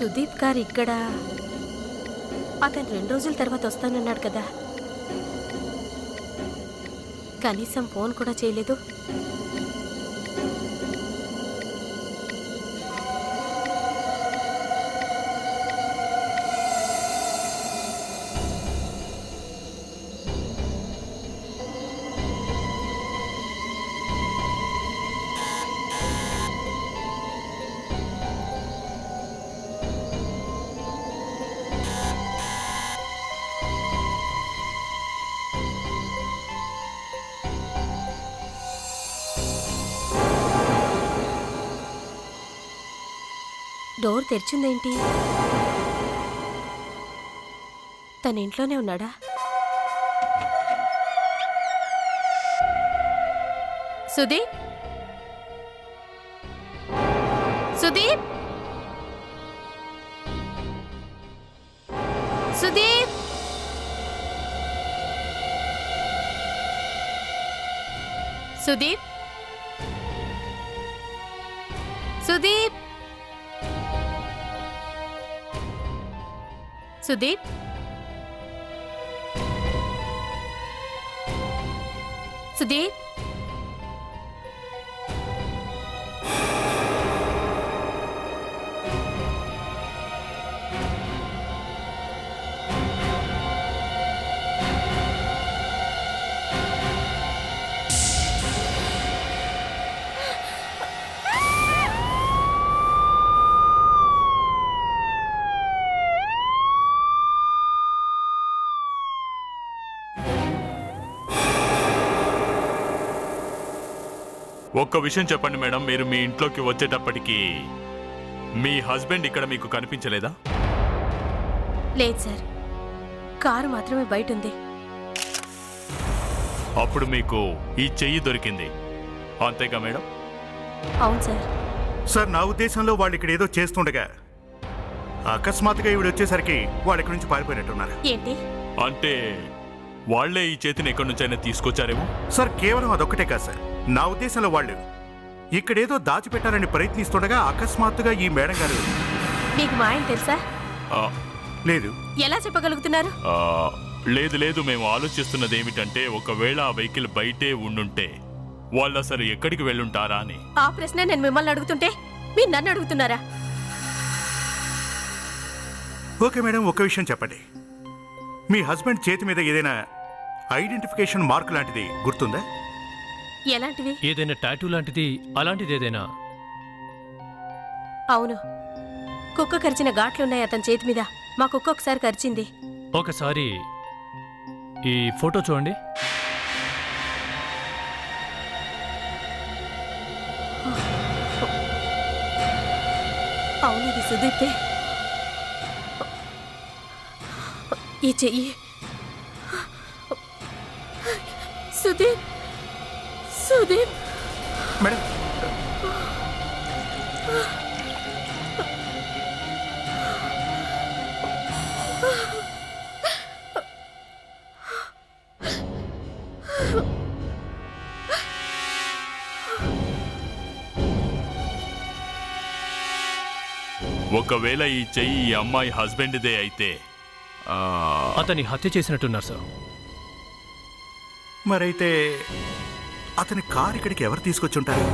సుదీప్ గారు ఇక్కడ అతను 2 రోజుల తర్వాత వస్తానన్నాడు కదా, కనీసం ఫోన్ కూడా చేయలేదు. డోర్ తెరిచిందేంటి? తన ఇంట్లోనే ఉన్నాడా? సుదీప్, సుదీప్, సుదీప్, సుదీప్, సుదీప్, సుదీప్, సుదీప్, ఒక్క విషయం చెప్పండి మేడం, మీరు మీ ఇంట్లోకి వచ్చేటప్పటికి మీ హస్బెండ్ ఇక్కడ మీకు కనిపించలేదా? లేదు సార్, కారు మాత్రమే బయట ఉంది. అప్పుడు మీకు ఈ చెయ్యి దొరికింది అంతేగా మేడం? అవును సార్. సార్, నా ఉద్దేశంలో వాళ్ళు ఇక్కడ ఏదో చేస్తుండగా అకస్మాత్తుగా ఈవిడ వచ్చేసరికి వాళ్ళు ఇక్కడి నుంచి పారిపోయినట్టున్నారు. ఏంటి అంటే వాళ్లే ఈ చేతిని ఎక్కడి నుంచైనా తీసుకొచ్చారేమో? సార్, కేవలం అదొక్కటే కాదు సార్. నా ఉద్దేశంలో వాళ్ళు ఇక్కడేదో దాచిపెట్టాలని ప్రయత్నిస్తుండగా అకస్మాత్తుగా ఈ మేడం గారు. మీకు మా ఆయన తెలుసా? లేదు. ఎలా చెప్పగలుగుతున్నారు? లేదు లేదు, మేము ఆలోచిస్తున్నది ఏమిటంటే ఒకవేళ ఆ వెహికల్ బయటే ఉండుంటే వాళ్ళు అసలు ఎక్కడికి వెళ్ళుంటారా అని. ఆ ప్రశ్న నేను మిమ్మల్ని అడుగుతుంటే మీరు నన్ను అడుగుతున్నారా? ఓకే మేడం, ఒక విషయం చెప్పండి. మీ హస్బెండ్ చేతి మీద ఏదైనా ఐడెంటిఫికేషన్ మార్క్ లాంటిది గుర్తుందా? ఎలాంటివి? ఏదైనా టాటూ లాంటిది, అలాంటిది ఏదైనా? అవును, కుక్క కరిచిన ఘాట్లున్నాయి అతని చేతి మీద. మా కుక్క ఒకసారి కరిచింది. ఒకసారి ఈ ఫోటో చూడండి. అవును, ఇది సుదీప్తే. ఈ చెయ్యి సుదీప్, సుదీప్. మేడం, ఒకవేళ ఈ చెయ్యి ఈ అమ్మాయి హస్బెండ్దే అయితే అతన్ని హత్య చేసినట్టున్నారు సార్. మరైతే అతని కారు ఇక్కడికి ఎవరు తీసుకొచ్చి ఉంటారు?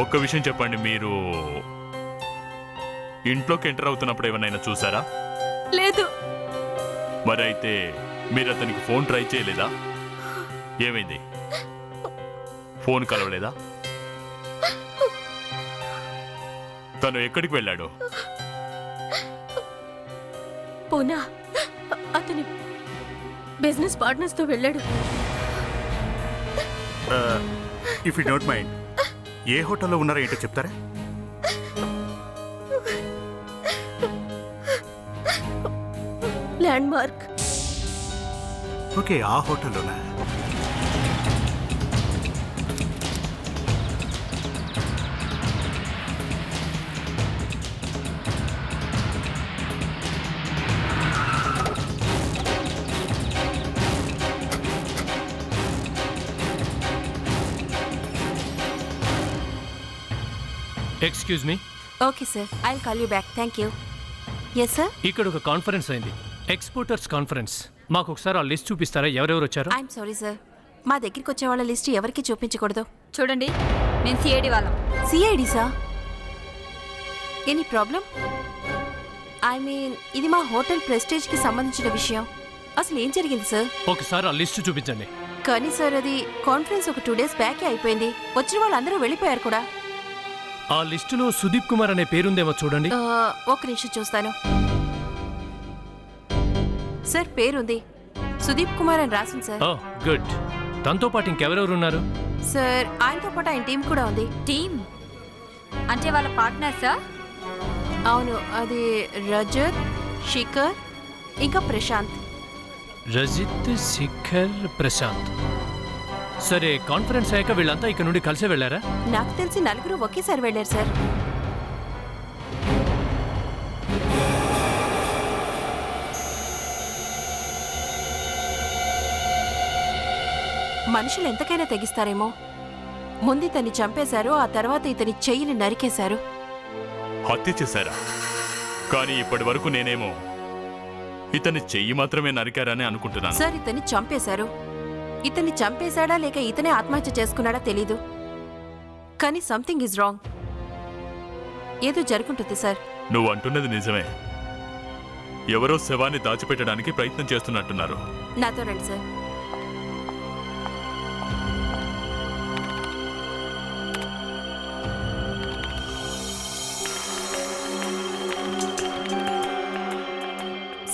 ఒక్క విషయం చెప్పండి, మీరు ఇంట్లోకి ఎంటర్ అవుతున్నప్పుడు ఏమన్నా చూసారా? లేదు. మరి అయితే మీరు అతనికి ఫోన్ ట్రై చేయలేదా? ఏమైంది? ఫోన్ కలవలేదా? తను ఎక్కడికి వెళ్ళాడు? పూనా అతని బిజినెస్ పార్ట్నర్స్ తో వెళ్ళాడు. ఇఫ్ యూ డోంట్ మైండ్, ఏ హోటల్లో ఉన్నారో ఏంటో చెప్తారా? Landmark. ఓకే, ఆ హోటల్లోనా? Excuse me, okay sir, I will call you back. Thank you. Yes sir. ఇక్కడ ఒక కాన్ఫరెన్స్ అయింది, ఎక్స్పోర్టర్స్ కాన్ఫరెన్స్. మాకు ఒకసారి ఆ లిస్ట్ చూపిస్తారా, ఎవరెవరు వచ్చారు? ఐఎమ్ సారీ సార్, మా దగ్గరికి వచ్చే వాళ్ళ లిస్ట్ ఎవరికి చూపించకూడదు. చూడండి, మేము సిఐడి వాళ్ళం. CID sir? Any problem? I mean ఇది మా హోటల్ ప్రెస్టేజ్కి సంబంధించిన విషయం. అసలు ఏం జరిగింది సార్? ఒకసారి ఆ లిస్ట్ చూపించండి. కానీ సార్ అది కాన్ఫరెన్స్ ఒక 2 days బ్యాకే అయిపోయింది. వచ్చిన వాళ్ళందరూ వెళ్ళిపోయారు కూడా. ఆ లిస్టులో సుదీప్ కుమార్ అనే పేరుందేమో చూడండి. ఒక్క నిమిషం చూస్తాను. సార్ పేరుంది, సుదీప్ కుమార్ అని రాసింది సార్. ఓ గుడ్. తనతో పాటు ఇంకెవరెవరు ఉన్నారు? సార్ ఆయనతో పాటు ఆయన టీం కూడా ఉంది. టీమ్ అంటే వాళ్ళ పార్ట్నర్సా? అవును, అది రజత్, శిఖర్ ఇంకా ప్రశాంత్. రజిత్, శిఖర్, ప్రశాంత్. సరే, కాన్ఫరెన్స్ అయ్యాక వీళ్ళంతా ఇక్కడ నుండి కలిసే వెళ్ళారా? నాకు తెలిసి 4 ఒకేసారి వెళ్ళారు సార్. మనుషులు ఎంతకైనా తెగిస్తారేమో. ముందు ఇతన్ని చంపేశారు, ఆ తర్వాత ఇతని చెయ్యిని నరికేశారు. హత్య చేశారా? కానీ ఇప్పటి వరకు నేనేమో ఇతని చెయ్యి మాత్రమే నరికారని అనుకుంటున్నాను. సార్ ఇతన్ని చంపేశారు. ఇతన్ని చంపేశాడా లేక ఇతనే ఆత్మహత్య చేసుకున్నాడా తెలీదు. కానీ సంథింగ్ ఈజ్ రాంగ్. ఏదో జరుగుంటుంది సార్. నువ్వు అంటున్నది నిజమే. ఎవరో శవాన్ని దాచిపెట్టడానికి ప్రయత్నం చేస్తున్నట్టున్నారు. నాతో రండి సార్.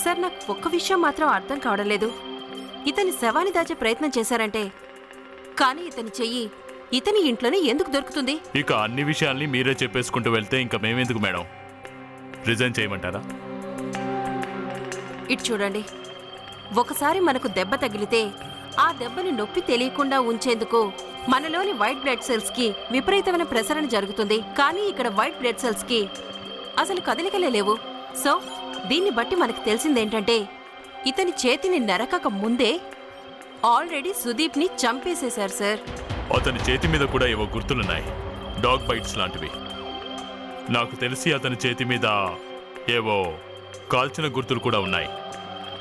సార్ నాకు ఒక్క విషయం మాత్రం అర్థం కావడం లేదు. ఇతని శవాన్ని దాచే ప్రయత్నం చేశారంటే, కానీ ఇతని చెయ్యి ఇతని ఇంట్లోనే ఎందుకు దొరుకుతుంది? ఇక అన్ని విషయాల్ని మీరే చెప్పేసుకుంటూ వెళ్తే ఇంకా మేమెందుకు మేడం? రిజైన్ చేయమంటారా? ఇటు చూడండి, ఒకసారి మనకు దెబ్బ తగిలితే ఆ దెబ్బని నొప్పి తెలియకుండా ఉంచేందుకు మనలోని వైట్ బ్లడ్ సెల్స్ కి విపరీతమైన ప్రసరణ జరుగుతుంది. కానీ ఇక్కడ వైట్ బ్లడ్ సెల్స్ కి అసలు కదలికలే లేవు. సో దీన్ని బట్టి మనకు తెలిసిందేంటంటే, ఇతని చేతిని నరకక ముందే ఆల్రెడీ సుదీప్ని చంపేసేశారు సార్. అతని చేతి మీద కూడా ఏవో గుర్తులున్నాయి, డాగ్ బైట్స్ లాంటివి. నాకు తెలిసి అతని చేతి మీద ఏవో కాల్చిన గుర్తులు కూడా ఉన్నాయి.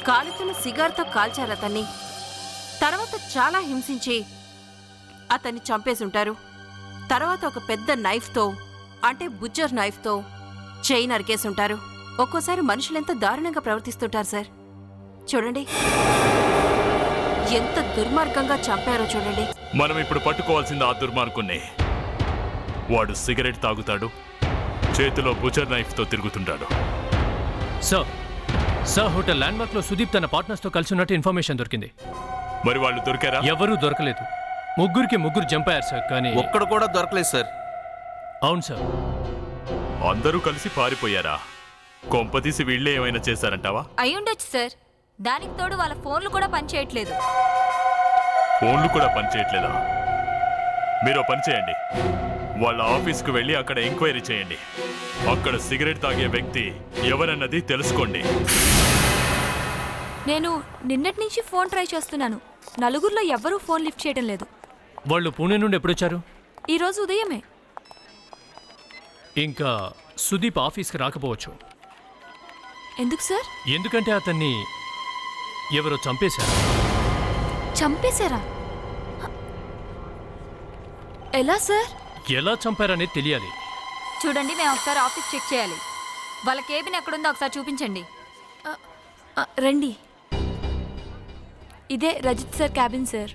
కాలుతున్న సిగార్తో కాల్చారు అతన్ని. తర్వాత చాలా హింసించి అతన్ని చంపేసుంటారు. తర్వాత ఒక పెద్ద నైఫ్తో, అంటే బుచ్చర్ నైఫ్తో చెయ్యి నరికేసుంటారు. ఒక్కోసారి మనుషులెంత దారుణంగా ప్రవర్తిస్తుంటారు సార్. చూడండి, ఎంత దుర్మార్గంగా చంపారో చూడండి. మనం ఇప్పుడు పట్టుకోవాల్సింది ఆ దుర్మార్గుణ్ణి. వాడు సిగరెట్ తాగుతాడు, చేతిలో బుచర్ నైఫ్తో తిరుగుతుంటాడు. సార్ హోటల్ ల్యాండ్మార్క్ లో సుదీప్ తన పార్ట్నర్స్ తో కలిసి ఉన్నట్టు ఇన్ఫర్మేషన్ దొరికింది. మరి వాళ్ళు దొరికారా? ఎవరూ దొరకలేదు. ముగ్గురు జంప్ అయ్యారు సార్. కానీ ఒక్కడు కూడా దొరకలేదు సార్. అవును సార్. అందరూ కలిసి పారిపోయారా? కొంపతీసి వీళ్ళే ఏమైనా చేశారంటావా? అయ్యుండొచ్చు సార్. దానికి తోడు వాళ్ళ ఫోన్లు కూడా పనిచేయట్లేదు. ఫోన్లు కూడా పనిచేయట్లేదా? మీరు పని చేయండి, వాళ్ళ ఆఫీస్కు వెళ్ళి అక్కడ ఎంక్వైరీ చేయండి. అక్కడ సిగరెట్ తాగే వ్యక్తి ఎవరన్నది తెలుసుకోండి. నేను నిన్నటి నుంచి ఫోన్ ట్రై చేస్తున్నాను. 4 ఎవ్వరూ ఫోన్ లిఫ్ట్ చేయడం లేదు. వాళ్ళు పూణే నుండి ఎప్పుడొచ్చారు? ఈరోజు ఉదయమే. ఇంకా సుదీప్ ఆఫీస్కి రాకపోవచ్చు. ఎందుకు సార్? ఎందుకంటే అతన్ని ఎవరో చంపేశారు. చంపేశారా? ఎలా సార్? ఎలా చంపారనేది తెలియాలి. చూడండి, మేము ఒకసారి ఆఫీస్ చెక్ చేయాలి. వాళ్ళ కేబిన్ ఎక్కడుందో ఒకసారి చూపించండి. రండి. ఇదే Rajith sir cabin sir.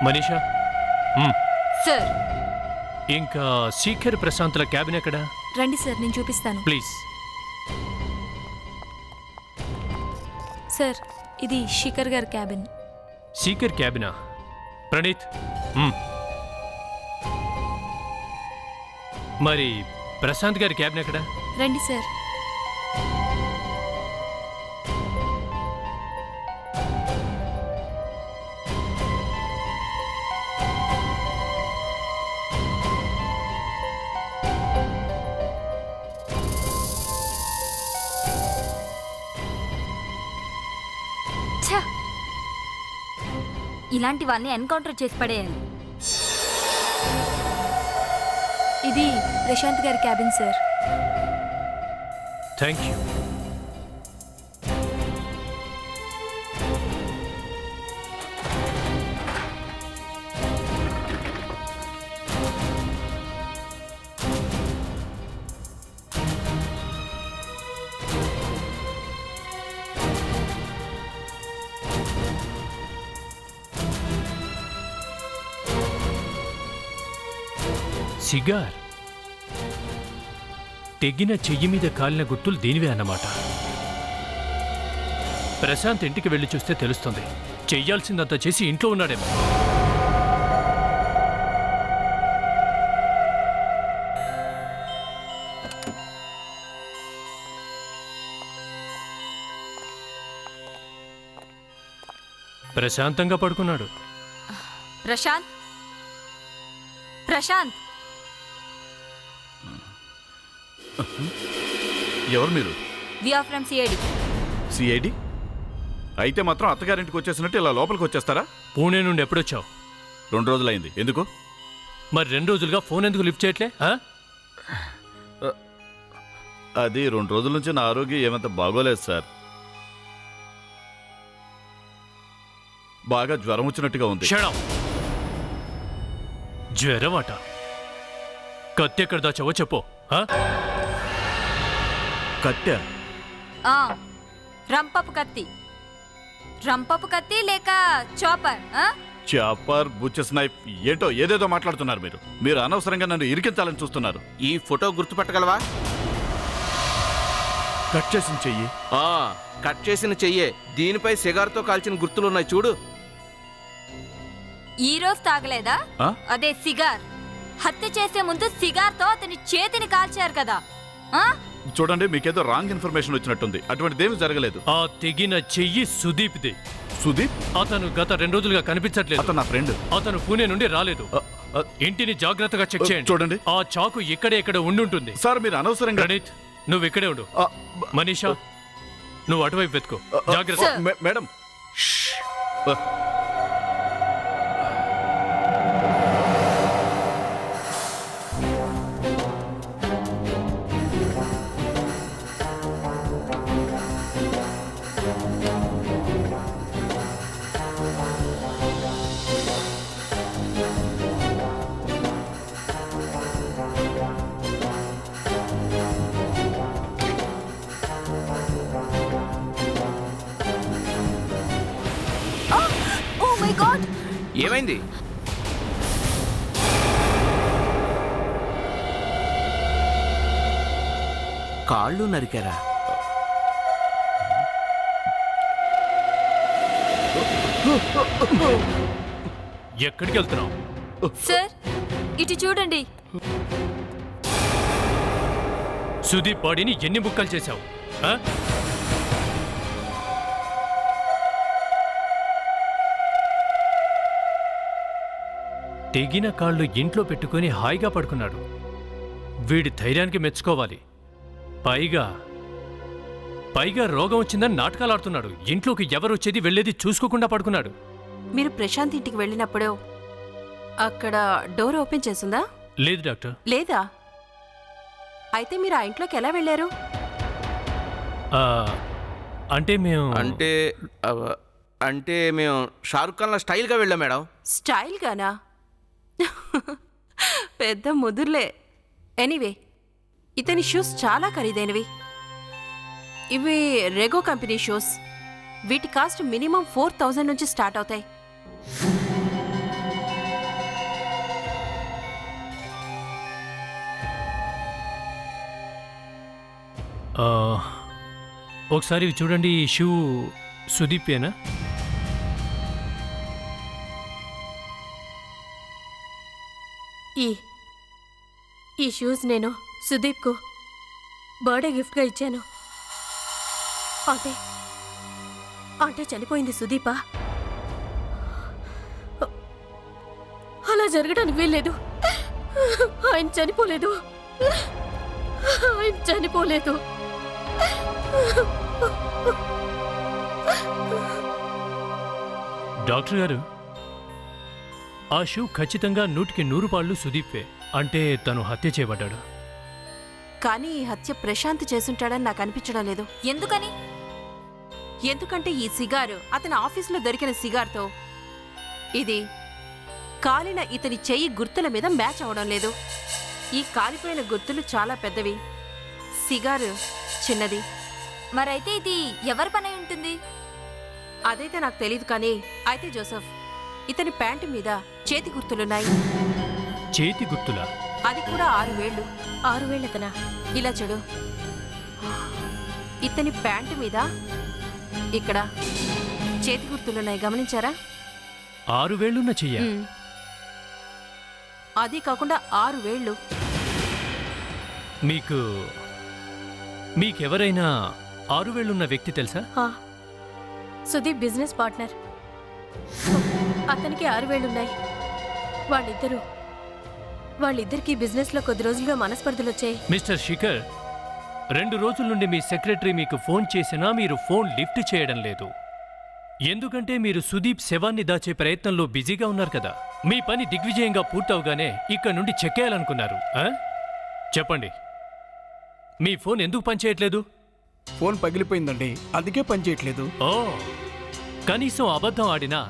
Manisha. Sir. ఇంకా శిఖర్, ప్రశాంత్ల క్యాబిన్ ఎక్కడ? రండి సార్, నేను చూపిస్తాను. ప్లీజ్. సార్, ఇది శిఖర్ గారి క్యాబిన్. శిఖర్ క్యాబినా? ప్రణీత్. మరి ప్రశాంత్ గారి క్యాబిన్ ఎక్కడ? రండి సార్. ఇలాంటి వాళ్ళని ఎన్కౌంటర్ చేసి పడేయాలి. ఇది ప్రశాంత్ గారి cabin sir. Thank you. Cigar. తెగిన చెయ్యి మీద కాలిన గుర్తులు దీనివే అన్నమాట. ప్రశాంత్ ఇంటికి వెళ్ళి చూస్తే తెలుస్తుంది. చెయ్యాల్సిందంతా చేసి ఇంట్లో ఉన్నాడేమో. ప్రశాంతంగా పడుకున్నాడు. ప్రశాంత్, ప్రశాంత్, ఎవరు మీరు? We are from CID. CID? అయితే మాత్రం అత్తగారింటికి వచ్చేసినట్టు ఇలా లోపలికి వచ్చేస్తారా? పూణే నుండి ఎప్పుడొచ్చావు? 2 రోజులైంది. ఎందుకు? మరి 2 రోజులుగా ఫోన్ ఎందుకు లిఫ్ట్ చేయట్లే? అది 2 రోజుల నుంచి నా ఆరోగ్యం ఏమంత బాగోలేదు సార్. బాగా జ్వరం వచ్చినట్టుగా ఉంది. క్షణం. జ్వరమాట. కత్తి ఎక్కడ దాచావో చెప్పు. కట్టె? రంపపు కత్తి. రంపపు కత్తి లేక చాపర్? చాపర్, బుచెస్ నైఫ్, ఏంటో ఏదేదో మాట్లాడుతున్నారు మీరు. మీరు అనవసరంగా నన్ను ఇరికించాలని చూస్తున్నారు. ఈ ఫోటో గుర్తుపట్టగలవా? కట్ చేసిన చెయ్యి. కట్ చేసిన చెయ్యే. దీనిపై సిగార్తో కాల్చిన గుర్తులున్నాయి చూడు. ఈ రోజు తాగలేదా? అదే సిగార్. హత్య చేసే ముందు సిగార్తో అతని చేతిని కాల్చారు కదా. చూడండి, మీకేదో రాంగ్ ఇన్ఫర్మేషన్ వచ్చినట్టుంది. అటువంటిదేమీ జరగలేదు. ఆ తెగిన చెయ్యి సుదీప్ది. సుదీప్? అతను గత 2 రోజులుగా కనిపించట్లేదు. అతను నా ఫ్రెండ్. అతను పూణే నుండి రాలేదు. ఇంటిని జాగ్రత్తగా చెక్ చేయండి. చూడండి, ఆ చాకు ఇక్కడ ఉండుంటుంది. సార్ మీరు అనవసరంగా. ప్రణీత్, నువ్వు ఇక్కడే ఉండు. మనీషా, నువ్వు అటువైపు వెతుకో. జాగ్రత్త. మేడం. Oh my god! ఏమైంది? కాళ్ళు నరికారా? ఎక్కడికి వెళ్తున్నావు? సార్, ఇటు చూడండి. సుదీప్ బాడీని ఎన్ని ముక్కలు చేశావు? తెగిన కాళ్ళు ఇంట్లో పెట్టుకుని హాయిగా పడుకున్నాడు. వీడి ధైర్యానికి మెచ్చుకోవాలి. పైగా రోగం వచ్చిందని నాటకాలు ఆడుతున్నాడు. ఇంట్లోకి ఎవరు వచ్చేది వెళ్ళేది చూసుకోకుండా పడుకున్నాడు. మీరు ప్రశాంత్ ఇంటికి వెళ్ళినప్పుడు అక్కడ డోర్ ఓపెన్ చేసిందా? లేదు డాక్టర్. లేదా? అయితే మీరు ఆ ఇంట్లోకి ఎలా వెళ్ళారు? అంటే మేము షారుఖ్ ఖాన్లా స్టైల్గా వెళ్ళాం మేడం. స్టైల్ గానా? పెద్ద ముదుర్లే. ఎనీవే, ఇతని షూస్ చాలా ఖరీదైనవి. ఇవి రెగో కంపెనీ షూస్. వీటి కాస్ట్ మినిమం 4000 నుంచి స్టార్ట్ అవుతాయి. ఒకసారి చూడండి. ఈ షూ సుదీపేనా? ఈ షూస్ నేను సుదీప్కు బర్త్డే గిఫ్ట్గా ఇచ్చాను. అంటే చనిపోయింది సుదీపా? అలా జరగడానికి వీల్లేదు. ఆయన చనిపోలేదు. డాక్టర్ గారు, ఆ షూ ఖచ్చితంగా 100కి 100 పాళ్ళు సుదీప్పే. అంటే తను హత్య చేయబడ్డాడు. కానీ ఈ హత్య ప్రశాంత్ చేసుంటాడని నాకు అనిపించడం లేదు. ఎందుకని? ఎందుకంటే ఈ సిగారు అతని ఆఫీసులో దొరికిన సిగార్తో ఇది కాలిన ఇతని చెయ్యి గుర్తుల మీద మ్యాచ్ అవడం లేదు. ఈ కాలిపోయిన గుర్తులు చాలా పెద్దవి, సిగారు చిన్నది. మరైతే ఇది ఎవరి పని అయి ఉంటుంది? అదైతే నాకు తెలియదు. కానీ అయితే జోసెఫ్, ఇతని ప్యాంటు మీద చేతి గుర్తులున్నాయి. చేతి గుర్తులా? అది కూడా 6 వేళ్లు. 6 వేళ్లతనా? ఇలా చూడు, ఇతని ప్యాంటు మీద ఇక్కడ చేతి గుర్తులున్నాయి, గమనించారా? 6 వేళ్లున్న చెయ్య? అది కాకుండా 6 వేళ్లు. మీకెవరైనా 6 వేళ్లున్న వ్యక్తి తెలుసా? ఆ, సుదీప్ బిజినెస్ పార్ట్నర్. అతనికి 6 వేళ్లున్నాయి. వాళ్ళిద్దరికీ బిజినెస్లో కొద్ది రోజులుగా మనస్పర్ధలొచ్చాయి. మిస్టర్ శిఖర్, 2 రోజుల నుండి మీ సెక్రటరీ మీకు ఫోన్ చేసినా మీరు ఫోన్ లిఫ్ట్ చేయడం లేదు. ఎందుకంటే మీరు సుదీప్ శవాన్ని దాచే ప్రయత్నంలో బిజీగా ఉన్నారు కదా. మీ పని దిగ్విజయంగా పూర్తవగానే ఇక్కడ నుండి చెక్కేయాలనుకున్నారు. చెప్పండి, మీ ఫోన్ ఎందుకు పనిచేయట్లేదు? ఫోన్ పగిలిపోయిందండి, అందుకే పనిచేయట్లేదు. ఓ, కనీసం అబద్ధం ఆడినా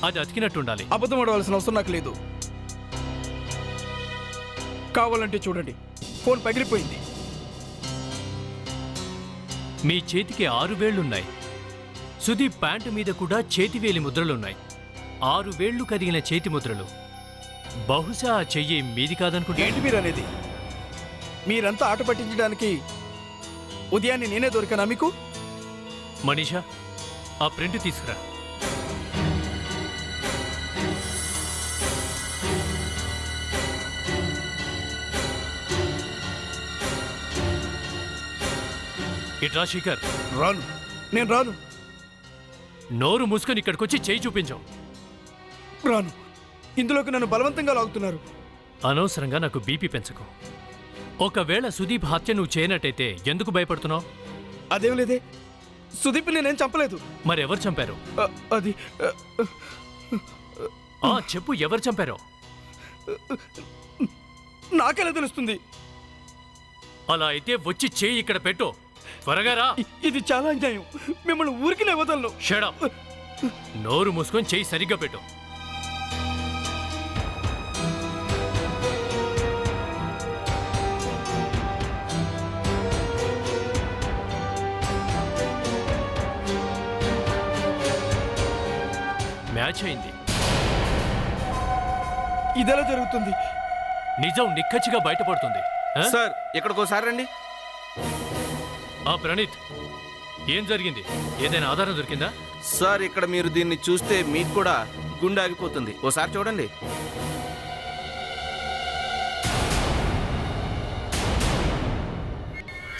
అది అతికినట్టుండాలి. అబద్ధం ఆడవలసిన అవసరం నాకు లేదు. కావాలంటే చూడండి, ఫోన్ పగిలిపోయింది. మీ చేతికి 6 వేళ్లున్నాయి. సుదీప్ ప్యాంటు మీద కూడా చేతివేలి ముద్రలున్నాయి. 6 వేళ్లు కదిగిన చేతి ముద్రలు. బహుశా ఆ చెయ్యి మీది కాదనుకుంటే. ఏంటి మీరు అనేది? మీరంతా ఆట పట్టించడానికి ఉదయాన్నే నేనే దొరికానా మీకు? మనీషా, ఆ ప్రింట్ తీసుకురా. ఇట్రా శిఖర్. రాను, నేను రాను. నోరు మూసుకొని ఇక్కడికొచ్చి చేయి చూపించాం. రాను, ఇందులోకి నన్ను బలవంతంగా లాగుతున్నారు. అనవసరంగా నాకు బీపీ పెంచకు. ఒకవేళ సుదీప్ హత్య నువ్వు చేయనట్టయితే ఎందుకు భయపడుతున్నావు? అదేం లేదే, సుదీప్ నేనేం చంపలేదు. మరెవరు చంపారు? అది చెప్పు, ఎవరు చంపారో? నాకెలా తెలుస్తుంది? అలా అయితే వచ్చి చేయి ఇక్కడ పెట్టు. త్వరగా రా. ఇది చాలా అన్యాయం. మిమ్మల్ని ఊరికి వదలను. Shut up. నోరు మూసుకొని చేయి సరిగ్గా పెట్టు. మ్యాచ్ అయింది. ఇదెలా జరుగుతుంది? నిజం నిక్కచ్చిగా బయటపడుతుంది. సార్, ఇక్కడికోసారి రండి. ప్రణీత్, ఏం జరిగింది? ఏదైనా ఆధారం దొరికిందా? సార్, ఇక్కడ మీరు దీన్ని చూస్తే మీకు కూడా గుండె ఆగిపోతుంది. ఓసారి చూడండి.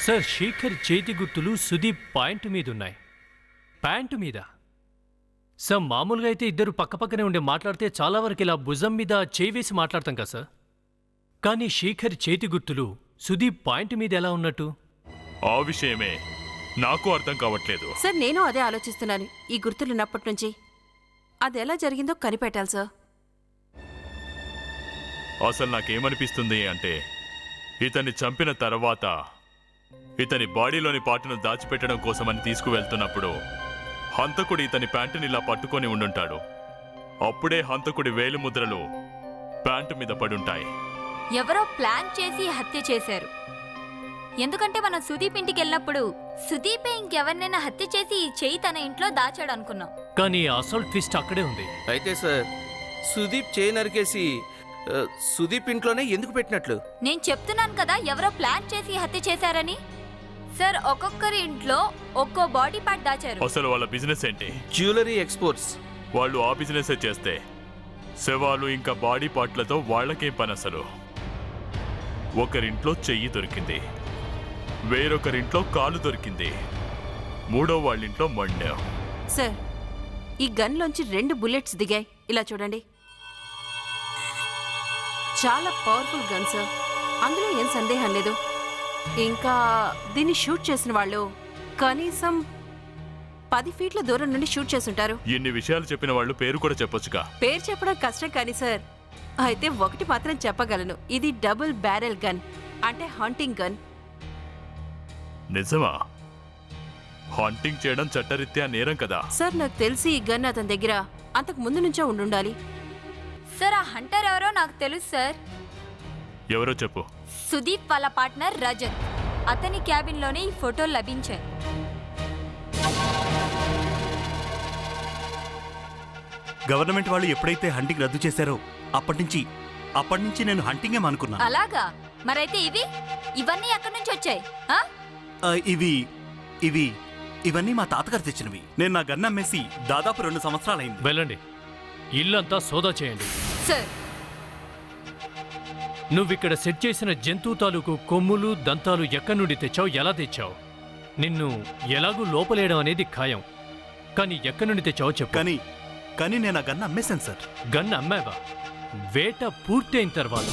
సార్, శేఖర్ చేతి గుర్తులు సుదీప్ పాయింట్ మీద ఉన్నాయి. ప్యాంటు మీద. సార్, మామూలుగా అయితే ఇద్దరు పక్కపక్కనే ఉండి మాట్లాడితే చాలా వరకు ఇలా భుజం మీద చేయి వేసి మాట్లాడతాం కదా సార్. కానీ శేఖర్ చేతి గుర్తులు సుదీప్ పాయింట్ మీద ఎలా ఉన్నట్టు? ఆ విషయమే నాకు అర్థం కావట్లేదు. సార్, నేను అదే ఆలోచిస్తున్నాను. ఈ గుర్తులున్నప్పటి నుంచి అది ఎలా జరిగిందో కనిపెట్టాలి సార్. అసలు నాకేమనిపిస్తుంది అంటే, ఇతన్ని చంపిన తర్వాత ఇతని బాడీలోని పార్టును దాచిపెట్టడం కోసమని తీసుకువెళ్తున్నప్పుడు హంతకుడు ఇతని ప్యాంటుని ఇలా పట్టుకొని ఉండుంటాడు. అప్పుడే హంతకుడి వేలిముద్రలు ప్యాంటు మీద పడుంటాయి. ఎవరో ప్లాన్ చేసి హత్య చేశారు. ఎందుకంటే మనం సుదీప్ ఇంటికి వెళ్ళినప్పుడు సుదీపే ఇంకెవరినైనా హత్య చేసి ఈ చెయ్యి తన ఇంట్లో దాచాడు అనుకున్నాం. కానీ అసలు ట్విస్ట్ అక్కడే ఉంది. అయితే సార్, సుదీప్ చేయి నరికేసి సుదీప్ ఇంట్లోనే ఎందుకు పెట్టినట్లు? నేను చెప్తున్నాను కదా, ఎవరో ప్లాన్ చేసి హత్య చేశారని. సార్, ఒక్కొక్కరి ఇంట్లో ఒక్కో బాడీ పార్ట్ దాచారు. అసలు వాళ్ళ బిజినెస్ ఏంటి? Jewellery exports. వాళ్ళు ఆ బిజినెస్ చేస్తే శవాలు ఇంకా బాడీ పార్ట్లతో వాళ్ళకేం పని? అసలు ఒకరింట్లో చెయ్యి దొరికింది, వేరొకరింట్లో కాలు దొరికింది, మూడో వాళ్ళింట్లో మండాం. సార్, ఈ గన్లోంచి 2 బుల్లెట్స్ దిగాయి. ఇలా చూడండి. చాలా పవర్ఫుల్ గన్ సార్, అందులో ఏం సందేహం లేదు. ఇంకా దీన్ని షూట్ చేసిన వాళ్ళు కనీసం 10 ఫీట్ల దూరం నుండి షూట్ చేసుంటారు. ఇన్ని విషయాలు చెప్పిన వాళ్ళు పేరు కూడా చెప్పొచ్చుగా. పేరు చెప్పడం కష్టం కానీ సార్, అయితే ఒకటి మాత్రం చెప్పగలను, ఇది డబుల్ బ్యారెల్ గన్, అంటే హంటింగ్ గన్. నిజమా? హాంటింగ్ చేయడం చట్టరీత్యా నేరం కదా? సార్ నాకు తెలిసి ఈ గన్ అతని దగ్గర అంతకు ముందు నుంచే ఉండుండాలి. సార్ ఆ హంటర్ ఎవరో నాకు తెలుసు సార్. ఎవరో చెప్పు. సుదీప్ వాళ్ళ పార్ట్నర్ రజత్. అతని క్యాబిన్లోనే ఈ ఫోటోలు లభించాయి. గవర్నమెంట్ వాళ్ళు ఎప్పుడైతే హంటింగ్ రద్దు చేశారో అప్పటి నుంచి నేను హంటింగే అనుకున్నాను. అలాగా? మరైతే ఇవన్నీ ఎక్కడి నుంచి వచ్చాయి? ఇవన్నీ మా తాతగారు తెచ్చినవి. నేను నా గన్ అమ్మేసి దాదాపు 2 సంవత్సరాలైంది. వెళ్ళండి, ఇల్లంతా సోదా చేయండి. సార్, నువ్విక్కడ సెట్ చేసిన జంతువు తాలూకు కొమ్ములు దంతాలు ఎక్కడి నుండి తెచ్చావు, ఎలా తెచ్చావు? నిన్ను ఎలాగూ లోపలేయడం అనేది ఖాయం, కానీ ఎక్కడి నుండి తెచ్చావో చెప్పు. కానీ నేను ఆ గన్ అమ్మేశాను సార్. గన్ అమ్మావా? వేట పూర్తయిన తర్వాత?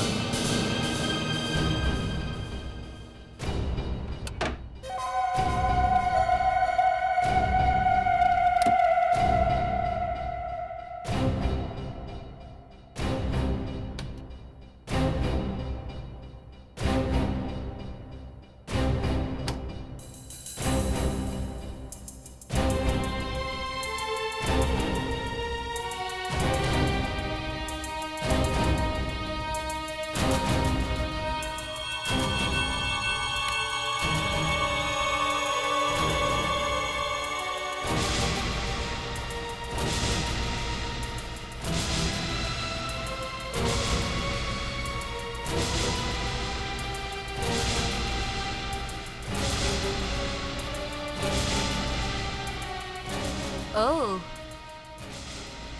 ఓ,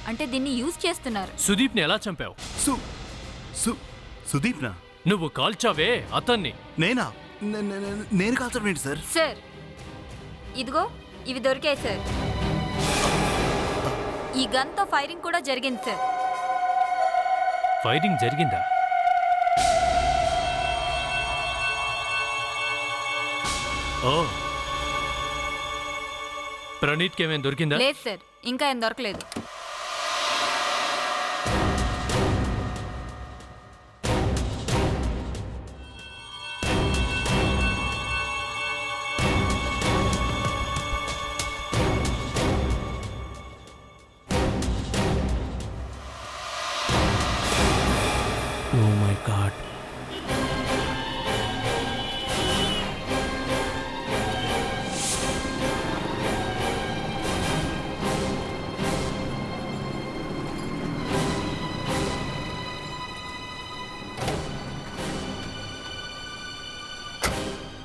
అంటే దీన్ని యూజ్ చేస్తున్నారు. సుదీప్ని ఎలా చంపావు? సుదీప్నా? నువ్వు కాల్చావే అతన్ని. నేనా? నేను కాల్చడం ఏంటి సార్? సార్, ఇదిగో ఇవి దొరికాయి సార్. ఈ గన్తో ఫైరింగ్ కూడా జరిగింది సార్. ఫైరింగ్ జరిగిందా? ఓ, ప్రణీత్కి ఏమేం దొరికిందా? లేదు సార్, ఇంకా ఏం దొరకలేదు. Oh my god.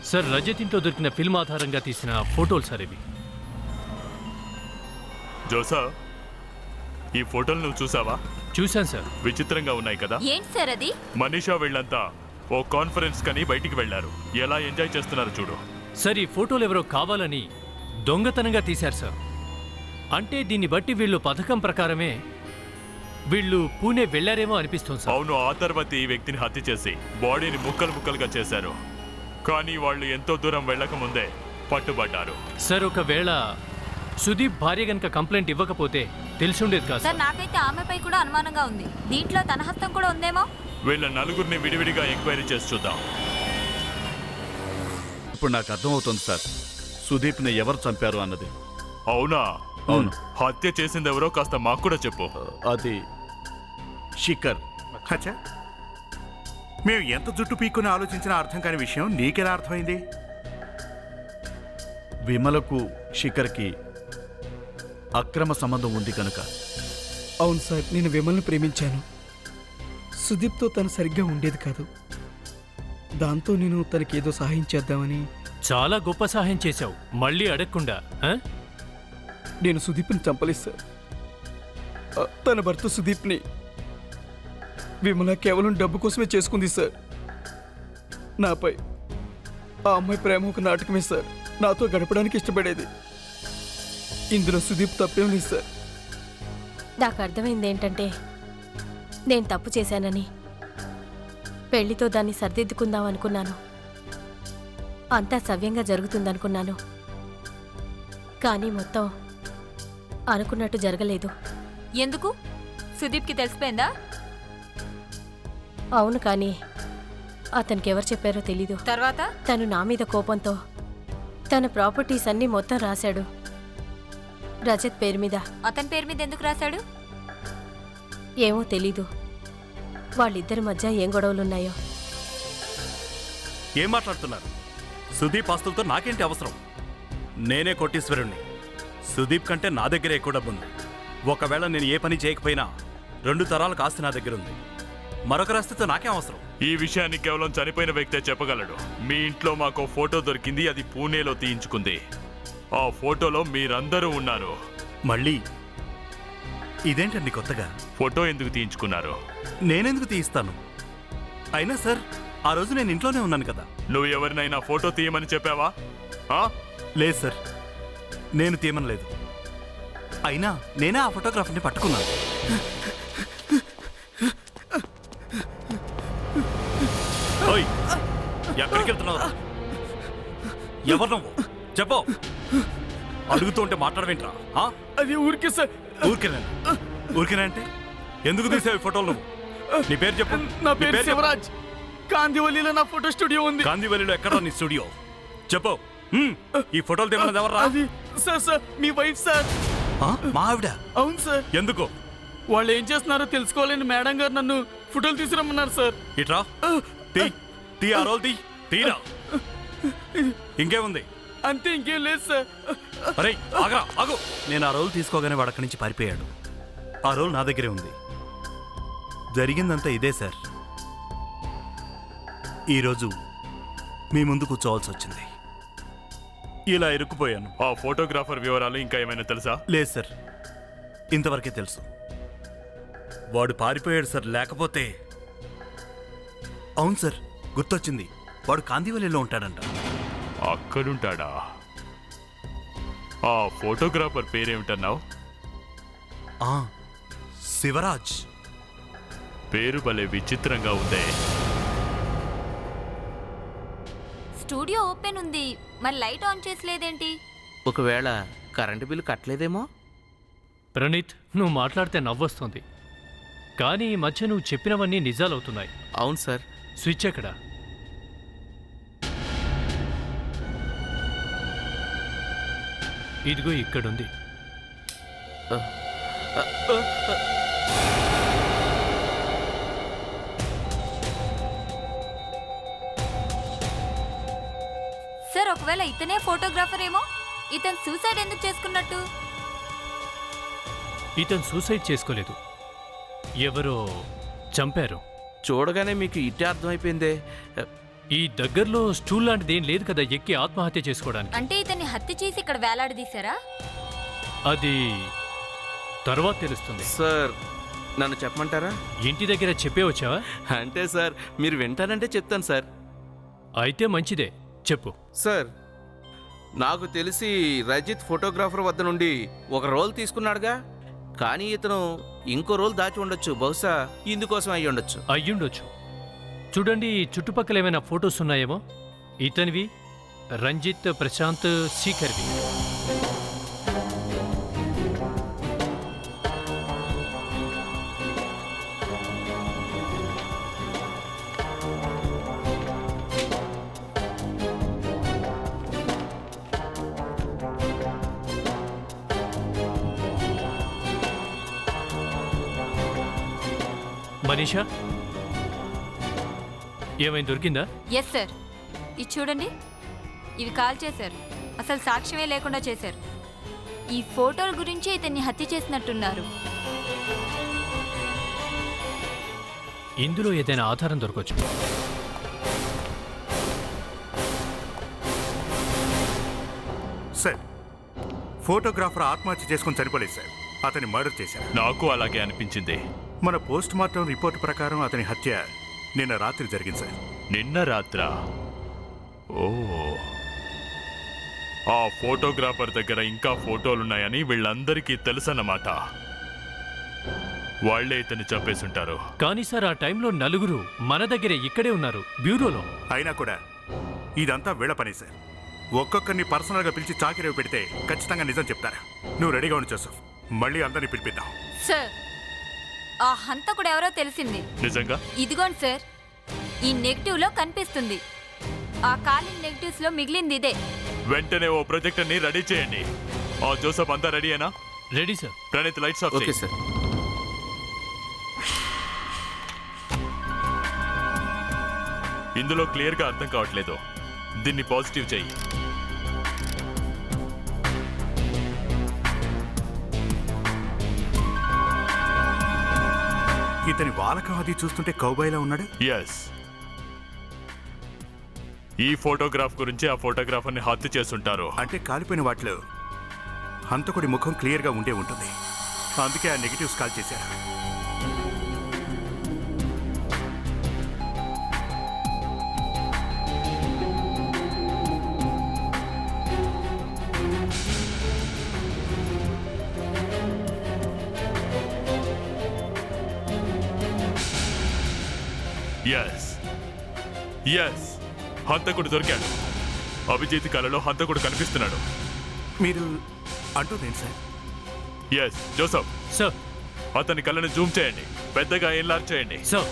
Sir, Rajat ఇంట్లో దొరికిన ఫిల్మ్ ఆధారంగా తీసిన ఫోటోలు సార్ ఇవి. జోసా, ఈ ఫోటోలు నువ్వు చూసావా? చూశాను సార్. విచిత్రంగా ఉన్నాయి కదా? ఏంటి సార్ అది? మనీషా వీళ్ళంతా ఓ కాన్ఫరెన్స్ కని బయటికి వెళ్లారు. ఎలా ఎంజాయ్ చేస్తున్నారు చూడు. సార్, ఈ ఫోటోలు ఎవరో కావాలని దొంగతనంగా తీశారు సార్. అంటే దీన్ని బట్టి వీళ్ళు పథకం ప్రకారమే వీళ్ళు పూణే వెళ్లారేమో అనిపిస్తుంది సార్. అవును, ఆ తర్వాత ఈ వ్యక్తిని హత్య చేసి బాడీని ముక్కలు ముక్కలుగా చేశారు. కానీ వాళ్ళు ఎంతో దూరం వెళ్ళక ముందే పట్టుబడ్డారు. సార్, ఒకవేళ సుదీప్ భార్య గనక కంప్లైంట్ ఇవ్వకపోతే తెలిసుండేది కాదు సార్. నాకైతే ఆమెపై కూడా అనుమానంగా ఉంది. దీంట్లో తన హస్తం కూడా ఉందేమో. వీళ్ళ నలుగురిని విడివిడిగా ఎంక్వైరీ చేసి చూద్దాం. ఇప్పుడు నాకు అర్థమవుతుంది సార్, సుదీప్ని ఎవరు చంపారు అన్నది. అవునా? అవును. హత్య చేసింది ఎవరో కాస్త మాకు కూడా చెప్పు. అది శిఖర్. అచ్చా, మేము ఎంత జుట్టు పీక్కుని ఆలోచించినా అర్థం కాని విషయం నీకెలా అర్థమైంది? విమలకు శిఖర్కి అక్రమ సంబంధం ఉంది కనుక. అవును సార్, నేను విమల్ని ప్రేమించాను. సుదీప్తో తను సరిగ్గా ఉండేది కాదు. దాంతో నేను తనకేదో సహాయం చేద్దామని. చాలా గొప్ప సహాయం చేశావు, మళ్ళీ అడగకుండా. నేను సుదీప్ని చంపలేదు సార్. తన భర్త సుదీప్ని విమల కేవలం డబ్బు కోసమే చేసుకుంది సార్. నాపై ఆ అమ్మాయి ప్రేమ ఒక నాటకమే సార్. నాతో గడపడానికి ఇష్టపడేది. ఇందులో సుదీప్ తప్పేం లేదు సార్. నాకు అర్థమైంది ఏంటంటే నేను తప్పు చేశానని. పెళ్లితో దాన్ని సరిదిద్దుకుందాం అనుకున్నాను. అంతా సవ్యంగా జరుగుతుందనుకున్నాను. కానీ మొత్తం అనుకున్నట్టు జరగలేదు. ఎందుకు? సుదీప్కి తెలిసిపోయిందా? అవును, కానీ అతనికి ఎవరు చెప్పారో తెలీదు. తర్వాత తను నా మీద కోపంతో తన ప్రాపర్టీస్ అన్నీ మొత్తం రాశాడు రజత్ పేరు మీద. అతని పేరు మీద ఎందుకు రాశాడు? ఏమో తెలీదు. వాళ్ళిద్దరి మధ్య ఏం గొడవలున్నాయో. ఏం మాట్లాడుతున్నారు? సుదీప్ ఆస్తులతో నాకేంటి అవసరం? నేనే కోటీశ్వరుణ్ణి. సుదీప్ కంటే నా దగ్గర ఎక్కువ డబ్బు ఉంది. ఒకవేళ నేను ఏ పని చేయకపోయినా 2 తరాలకు ఆస్తి నా దగ్గర ఉంది. మరొకరి ఆస్తితో నాకేం అవసరం? ఈ విషయాన్ని కేవలం చనిపోయిన వ్యక్తే చెప్పగలడు. మీ ఇంట్లో మాకు ఫోటో దొరికింది, అది పూణేలో తీయించుకుంది. ఆ ఫోటోలో మీరందరూ ఉన్నారు. మళ్ళీ ఇదేంటండి కొత్తగా? ఫోటో ఎందుకు తీయించుకున్నారు? నేనెందుకు తీయిస్తాను? అయినా సార్, ఆ రోజు నేను ఇంట్లోనే ఉన్నాను కదా. నువ్వు ఎవరినైనా ఫోటో తీయమని చెప్పావా? లేదు సార్, నేను తీయమనలేదు. అయినా నేనే ఆ ఫోటోగ్రాఫర్ని పట్టుకున్నాను. ఓయ్, ఎక్కడికి వెళ్తున్నావు? ఎవరు నువ్వు? చెప్పు. అడుగుతూ ఉంటే మాట్లాడవేంట్రా? అది ఊరికే సార్. ఊరికేనా అంటే ఎందుకు తీసావు ఈ ఫోటోలు నువ్వు? నీ పేరు చెప్పు. నా పేరు శివరాజ్. కాందివల్లిలో నా ఫోటో స్టూడియో ఉంది. కాందివల్లిలో ఎక్కడ నీ స్టూడియో? చెప్పు. ఈ ఫోటోలు తీమన్నది ఎవరు? అది సార్ మీ వైఫ్ సార్. మా ఆవిడ? అవును సార్. ఎందుకు? వాళ్ళు ఏం చేస్తున్నారో తెలుసుకోవాలని మేడం గారు నన్ను ఫోటోలు తీసుకురమ్మన్నారు సార్. ఇట్రా, తీ ఆ రోల్ తీరా. ఇంకేముంది? అంతే, ఇంకేం లేదు సార్. అరే ఆగు. నేను ఆ రోల్ తీసుకోగానే వాడు అక్కడి నుంచి పారిపోయాడు. ఆ రోల్ నా దగ్గరే ఉంది. జరిగిందంతా ఇదే సార్. ఈరోజు మీ ముందు కూర్చోవాల్సి వచ్చింది. ఇలా ఇరుక్కుపోయాను. ఆ ఫోటోగ్రాఫర్ వివరాలు ఇంకా ఏమైనా తెలుసా? లేదు సార్, ఇంతవరకే తెలుసు. వాడు పారిపోయాడు సార్. లేకపోతే అవును సార్, గుర్తొచ్చింది. వాడు కాందివల్లిలో ఉంటాడంట. అక్కడుంటాడా? ఆ ఫోటోగ్రాఫర్ పేరేమిటన్నావు? శివరాజ్. పేరు భలే విచిత్రంగా ఉందే. స్టూడియో ఓపెన్ ఉంది, మరి లైట్ ఆన్ చేసలేదేంటి? ఒకవేళ కరెంటు బిల్లు కట్టలేదేమో. ప్రణీత్, నువ్వు మాట్లాడితే నవ్వొస్తుంది, కానీ ఈ మధ్య నువ్వు చెప్పినవన్నీ నిజాలవుతున్నాయి. అవును సార్. స్విచ్ ఎక్కడా? ఇదిగో ఇక్కడుంది. సార్, ఒకవేళ ఇతనే ఫోటోగ్రాఫర్ ఏమో. ఇతను సూసైడ్ ఎందుకు చేసుకున్నట్టు? ఇతను సూసైడ్ చేసుకోలేదు, ఎవరో చంపారు. చూడగానే మీకు ఇట్టే అర్థమైపోయిందే. ఈ దగ్గరలో స్టూల్ లాంటిది ఏం లేదు కదా ఎక్కి ఆత్మహత్య చేసుకోవడానికి. అంటే ఇతన్ని హత్య చేసి ఇక్కడ వేలాడదీశారా? అది తర్వాత తెలుస్తుంది. సార్, నన్ను చెప్పమంటారా? ఇంటి దగ్గర చెప్పే వచ్చావా? అంటే సార్, మీరు వింటానంటే చెప్తాను సార్. అయితే మంచిదే, చెప్పు. సార్, నాకు తెలిసి రజిత్ ఫోటోగ్రాఫర్ వద్ద నుండి ఒక రోల్ తీసుకున్నాడుగా, కానీ ఇతను ఇంకో రోల్ దాచి ఉండొచ్చు. బహుశా ఇందుకోసం అయ్యి ఉండొచ్చు. అయ్యుండొచ్చు. చూడండి, చుట్టుపక్కల ఏమైనా ఫొటోస్ ఉన్నాయేమో. ఇతనివి, రంజిత్, ప్రశాంత్, శీకర్వి. మనీషా, ఏమైనా దొరికిందా? Yes sir. ఇది చూడండి, ఇవి కాల్ చేశారు. అసలు సాక్ష్యమే లేకుండా చేశారు. ఈ ఫోటోల గురించి ఇతన్ని హత్య చేసినట్టున్నారు. ఇందులో ఏదైనా ఆధారం దొరకవచ్చు. సార్, ఫోటోగ్రాఫర్ ఆత్మహత్య చేసుకుని చనిపోలేదు సార్. అతన్ని మర్డర్ చేశారు. నాకు అలాగే అనిపించింది. మన పోస్ట్ మార్టం రిపోర్ట్ ప్రకారం అతని హత్య నిన్న రాత్రి జరిగింది సార్. నిన్న రాత్రా? ఓ, ఆ ఫోటోగ్రాఫర్ దగ్గర ఇంకా ఫోటోలున్నాయని వీళ్ళందరికీ తెలుసన్నమాట. వాళ్లే ఇతన్ని చంపేసుంటారు. కానీ సార్, ఆ టైంలో నలుగురు మన దగ్గరే ఇక్కడే ఉన్నారు, బ్యూరోలో. అయినా కూడా ఇదంతా వీళ్ళ పని సార్. ఒక్కొక్కరిని పర్సనల్గా పిలిచి చాకిరేవి పెడితే ఖచ్చితంగా నిజం చెప్తారా? నువ్వు రెడీగా ఉండు జోసెఫ్, మళ్ళీ అందరినీ పిలిపిద్దాం. సార్, ఆ హంతకుడు ఎవరో తెలిసింది. నిజంగా? ఇదిగోండి సార్, ఈ నెగిటివ్లో కనిపిస్తుంది. ఆ కాలిన్ నెగిటివ్స్లో మిగిలింది ఇదే. వెంటనే ఓ ప్రొజెక్టర్ని రెడీ చేయండి. ఆ జోసఫ్ అంతా రెడీయేనా? Ready sir. Praneeth lights off okay చేయి. సార్. ఇందులో క్లియర్గా అర్థం కావట్లేదు. దీన్ని పాజిటివ్ చెయ్యి. ఇతని వాలకం అది చూస్తుంటే కౌబాయ్లా ఉన్నాడు. ఎస్, ఈ ఫోటోగ్రాఫ్ గురించి ఆ ఫోటోగ్రాఫర్ని హత్య చేస్తుంటారు. అంటే కాలిపోయిన వాటిలో హంతకుడి ముఖం క్లియర్గా ఉండే ఉంటుంది. అందుకే ఆ నెగిటివ్స్ కాల్ చేశారు. ఎస్ ఎస్, హంతకుడు దొరికాడు. అభిజిత్ కళలో హంతకుడు కనిపిస్తున్నాడు. మీరు అంటుందేంటి సార్? Yes Joseph, sir. అతని కళ్ళని జూమ్ చేయండి, పెద్దగా ఎన్లార్జ్ చేయండి. సార్.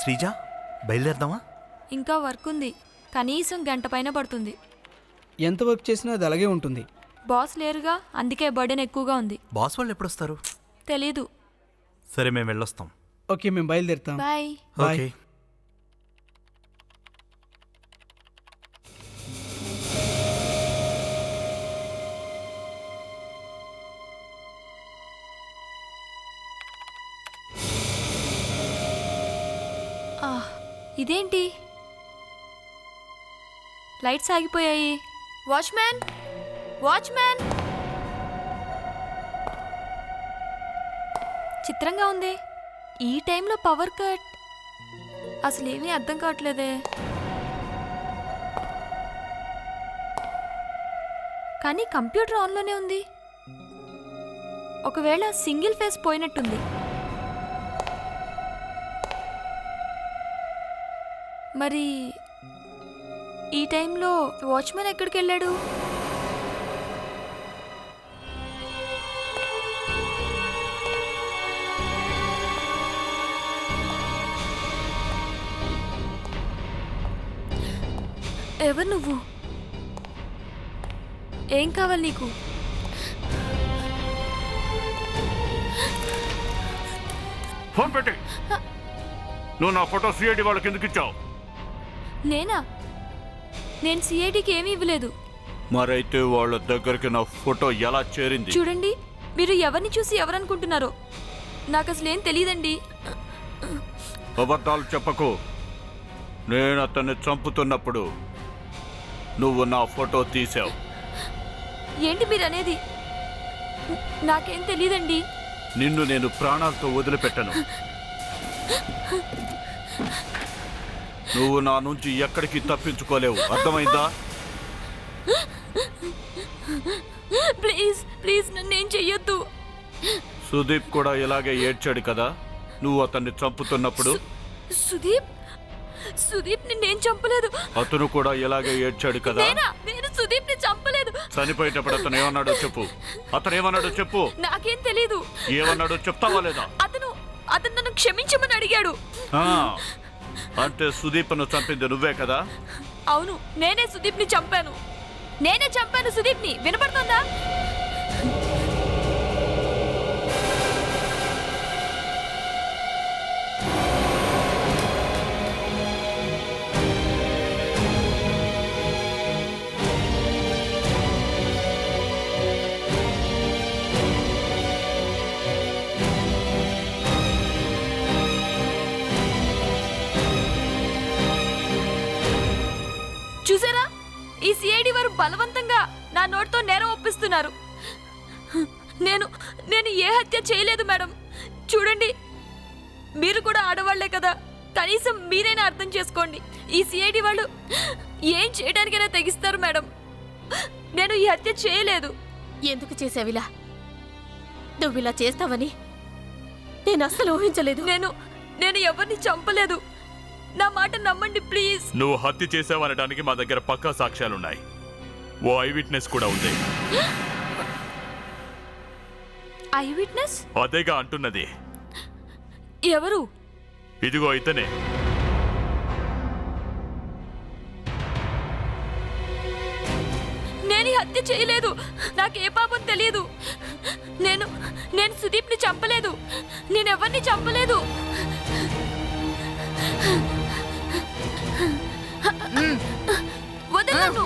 శ్రీజ, బయలుదేరదామా? ఇంకా వర్క్ ఉంది, కనీసం గంట పైన పడుతుంది. ఎంత వర్క్ చేసినా అది అలాగే ఉంటుంది. బాస్ లేరుగా, అందుకే బర్డెన్ ఎక్కువగా ఉంది. బాస్ వాళ్ళు ఎప్పుడు వస్తారు? తెలీదు. సరే, మేము వెళ్ళొస్తాం. ఓకే, మేము బయలుదేరుతాం. బాయ్. ఓకే. ఇదేంటి, లైట్స్ ఆగిపోయాయి. Watchman, watchman. చిత్రంగా ఉంది. ఈ టైంలో పవర్ కట్, అసలు ఏమీ అర్థం కావట్లేదే. కానీ కంప్యూటర్ ఆన్లోనే ఉంది. ఒకవేళ సింగిల్ ఫేస్ పోయినట్టుంది. మరి ఈ టైంలో వాచ్మెన్ ఎక్కడికి వెళ్ళాడు? ఎవరు నువ్వు? ఏం కావాలి నీకు? ఫోన్ పెట్టి. నువ్వు నా ఫోటో సిఐడి వాళ్ళకి ఎందుకు ఇచ్చావు? నేనా? నేను సిఐడికి ఏమీ ఇవ్వలేదు. మరైతే వాళ్ళ దగ్గరికి నా ఫోటో ఎలా చేరింది? చూడండి, మీరు ఎవరిని చూసి ఎవరనుకుంటున్నారో. నాకు అసలు ఏం తెలియదండి. అబద్ధాలు చెప్పకు. నేను అతన్ని చంపుతున్నప్పుడు నువ్వు నా ఫోటో తీసావు. ఏంటి మీరు అనేది? నాకేం తెలియదండి. నిన్ను నేను ప్రాణాలతో వదిలిపెట్టను. నువ్వు నా నుంచి ఎక్కడికి తప్పించుకోలేవు, అర్థమైందా? ప్లీజ్ ప్లీజ్ నన్నేం చెయ్యొద్దు. సుదీప్ కూడా ఇలాగే ఏడ్చాడు కదా నువ్వు అతన్ని చంపుతున్నప్పుడు. సుదీప్? సుదీప్ నిన్నేం చంపలేదు. అతను కూడా ఇలాగే ఏడ్చాడు కదా. నేను సుదీప్ ని చంపలేదు. చనిపోయేటప్పుడు అతను ఏమన్నాడో చెప్పు. అతను ఏమన్నాడో చెప్పు. నాకేం తెలీదు. ఏమన్నాడో చెప్తావా లేదా? అతను నన్ను క్షమించమని అడిగాడు. అంటే సుదీప్ను చంపింది నువ్వే కదా? అవును, నేనే సుదీప్ ని చంపాను. నేనే చంపాను సుదీప్ ని. వినపడుతుందా? చూసారా, ఈ సిఐడి వారు బలవంతంగా నా నోటితో నేరం ఒప్పిస్తున్నారు. నేను ఏ హత్య చేయలేదు మేడం. చూడండి, మీరు కూడా ఆడవాళ్లే కదా, కనీసం మీరైనా అర్థం చేసుకోండి. ఈ సిఐడి వాళ్ళు ఏం చేయడానికైనా తెగిస్తారు మేడం. నేను ఈ హత్య చేయలేదు. ఎందుకు చేసావిలా? నువ్వు ఇలా చేస్తావని నేను అస్సలు ఊహించలేదు. నేను ఎవరిని చంపలేదు. నా మాట నమ్మండి ప్లీజ్. నువ్వు హత్య చేసావనడానికి మా దగ్గర పక్కా సాక్ష్యాలున్నాయి. ఓ ఐ విట్నెస్ కూడా ఉంది. I witness? అదేగా అంటున్నది. ఎవరు? ఇదిగో ఇతనే. నేను హత్య చేయలేదు. నాకు ఏ పాపం తెలియదు. నేను సుదీప్ని చంపలేదు. నేను ఎవరిని చంపలేదు. వదలను,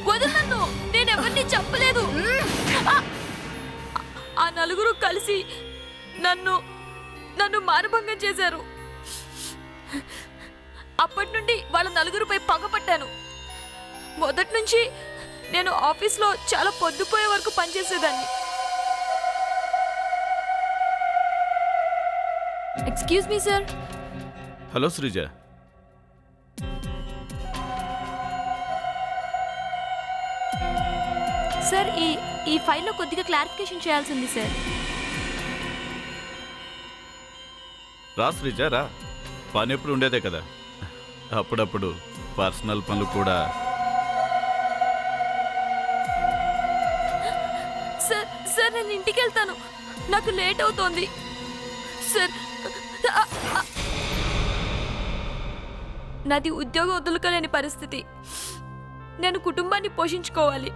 వదలను. నేను ఎవరిని చంపలేదు. ఆ నలుగురు కలిసి నన్ను మానభంగం చేశారు. అప్పటి నుండి వాళ్ళ నలుగురిపై పగపట్టాను. మొదటి నుంచి నేను ఆఫీస్లో చాలా పొద్దుపోయే వరకు పనిచేసేదాన్ని. Excuse me sir. Hello Sreeja. Sir ఈ ఫైల్లో కొద్దిగా క్లారిఫికేషన్ చేయాల్సింది సార్. రా శ్రీజ రా. పని ఎప్పుడు ఉండేదే కదా, అప్పుడప్పుడు పర్సనల్ పనులు కూడా. సార్ నేను ఇంటికి వెళ్తాను. నాకు లేట్ అవుతోంది సార్. నాది ఉద్యోగం వదులుకోలేని పరిస్థితి. నేను కుటుంబాన్ని పోషించుకోవాలి.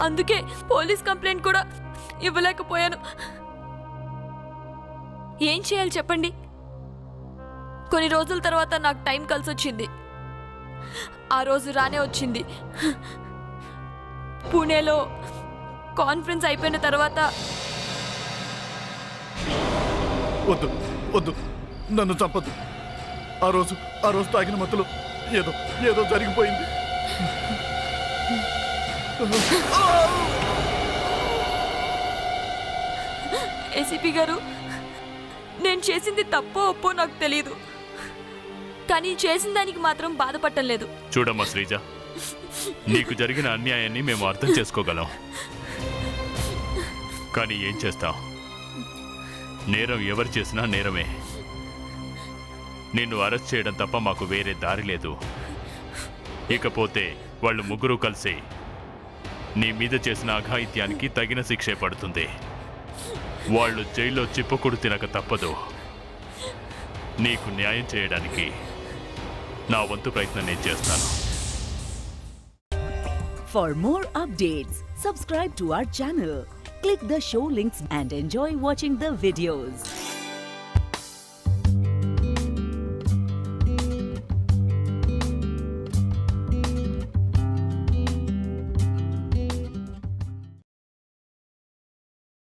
అందుకే పోలీస్ కంప్లైంట్ కూడా ఇవ్వలేకపోయాను. ఏం చేయాలి చెప్పండి? కొన్ని రోజుల తర్వాత నాకు టైం కలిసి వచ్చింది. ఆ రోజు రానే వచ్చింది. పూణేలో కాన్ఫరెన్స్ అయిపోయిన తర్వాత. వద్దు వద్దు, నన్ను చంపద్దు. ఆ రోజు తాగిన మత్తులో ఏదో జరిగిపోయింది. ఏసీపీ గారు, నేను చేసింది తప్పో ఒప్పో నాకు తెలియదు, కానీ చేసిన దానికి మాత్రం బాధపడటం లేదు. చూడమ్మా శ్రీజ, నీకు జరిగిన అన్యాయాన్ని మేము అర్థం చేసుకోగలం, కానీ ఏం చేస్తాం? నేరం ఎవరు చేసినా నేరమే. నిన్ను అరెస్ట్ చేయడం తప్ప మాకు వేరే దారి లేదు. ఇకపోతే వాళ్ళు ముగ్గురు కలిసి నీ మీద చేసిన అఘాయిత్యానికి తగిన శిక్షే పడుతుంది. వాళ్ళు జైల్లో చిప్పకుడు తినక తప్పదు. నీకు న్యాయం చేయడానికి నా వంతు ప్రయత్నం నేను చేస్తాను. For more updates, subscribe to our channel, click the show links and enjoy watching the videos.